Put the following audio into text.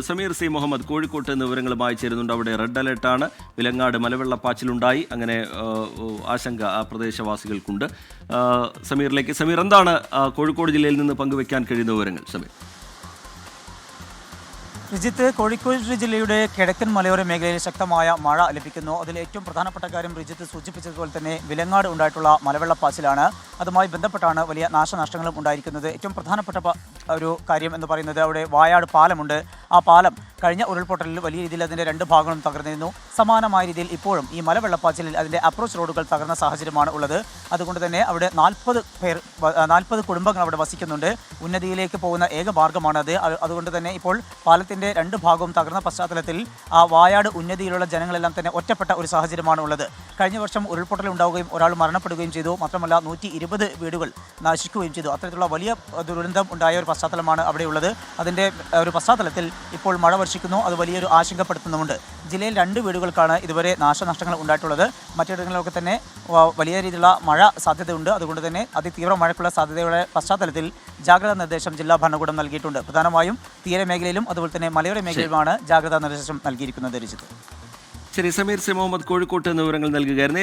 Sameer C Muhammad കോഴിക്കോട്ട് നിന്ന് വിവരങ്ങളുമായി ചേരുന്നുണ്ട്. അവിടെ റെഡ് അലേർട്ടാണ്. വിലങ്ങാട് മലവെള്ളപ്പാച്ചിലുണ്ടായി. അങ്ങനെ ആശങ്ക ആ പ്രദേശവാസികൾക്കുണ്ട്. സമീറിലേക്ക്. സമീർ, എന്താണ് കോഴിക്കോട് ജില്ലയിൽ നിന്ന് പങ്കുവെക്കാൻ കഴിയുന്ന വിവരങ്ങൾ? സമീർ. റിജിത്ത്, കോഴിക്കോട് ജില്ലയുടെ കിഴക്കൻ മലയോര മേഖലയിൽ ശക്തമായ മഴ ലഭിക്കുന്നു. അതിൽ ഏറ്റവും പ്രധാനപ്പെട്ട കാര്യം റിജിത്ത് സൂചിപ്പിച്ചതുപോലെ തന്നെ വിലങ്ങാട് ഉണ്ടായിട്ടുള്ള മലവെള്ളപ്പാച്ചിലാണ്. അതുമായി ബന്ധപ്പെട്ടാണ് വലിയ നാശനഷ്ടങ്ങളും ഉണ്ടായിരിക്കുന്നത്. ഏറ്റവും പ്രധാനപ്പെട്ട ഒരു കാര്യം എന്ന് പറയുന്നത് അവിടെ വായാട് പാലമുണ്ട്. ആ പാലം കഴിഞ്ഞ ഉരുൾപൊട്ടലിൽ വലിയ രീതിയിൽ അതിൻ്റെ രണ്ട് ഭാഗങ്ങളും തകർന്നിരുന്നു. സമാനമായ രീതിയിൽ ഇപ്പോഴും ഈ മലവെള്ളപ്പാച്ചിലിൽ അതിൻ്റെ അപ്രോച്ച് റോഡുകൾ തകർന്ന സാഹചര്യമാണ് ഉള്ളത്. അതുകൊണ്ട് തന്നെ അവിടെ 40 കുടുംബങ്ങൾ അവിടെ വസിക്കുന്നുണ്ട്. ഉന്നതിയിലേക്ക് പോകുന്ന ഏക മാർഗ്ഗമാണത്. അതുകൊണ്ട് തന്നെ ഇപ്പോൾ പാലത്തിൻ്റെ രണ്ട് ഭാഗവും തകർന്ന പശ്ചാത്തലത്തിൽ ആ വായാട് ഉന്നതിയിലുള്ള ജനങ്ങളെല്ലാം തന്നെ ഒറ്റപ്പെട്ട ഒരു സാഹചര്യമാണ് ഉള്ളത്. കഴിഞ്ഞ വർഷം ഉരുൾപൊട്ടൽ ഉണ്ടാവുകയും ഒരാൾ മരണപ്പെടുകയും ചെയ്തു. മാത്രമല്ല 120 വീടുകൾ നശിക്കുകയും ചെയ്തു. അത്തരത്തിലുള്ള വലിയ ദുരന്തം ഉണ്ടായ ഒരു പശ്ചാത്തലമാണ് അവിടെയുള്ളത്. അതിൻ്റെ ഒരു പശ്ചാത്തലത്തിൽ ഇപ്പോൾ മഴ വർഷിക്കുന്നു. അത് വലിയൊരു ആശങ്കപ്പെടുത്തുന്നുമുണ്ട്. ജില്ലയിൽ 2 വീടുകൾക്കാണ് ഇതുവരെ നാശനഷ്ടങ്ങൾ ഉണ്ടായിട്ടുള്ളത്. മറ്റിടങ്ങളിലൊക്കെ തന്നെ വലിയ രീതിയിലുള്ള മഴ സാധ്യതയുണ്ട്. അതുകൊണ്ട് തന്നെ അതിതീവ്ര മഴയ്ക്കുള്ള സാധ്യതയുടെ പശ്ചാത്തലത്തിൽ ജാഗ്രതാ നിർദ്ദേശം ജില്ലാ ഭരണകൂടം നൽകിയിട്ടുണ്ട്. പ്രധാനമായും തീരമേഖലയിലും അതുപോലെ തന്നെ മലയോര മേഖലയിലുമാണ് ജാഗ്രതാ നിർദ്ദേശം നൽകിയിരിക്കുന്നത്. ശരി, സമീർ സി മുഹമ്മദ് കോഴിക്കോട്ട് നിന്ന് വിവരങ്ങൾ നൽകുകയായിരുന്നു.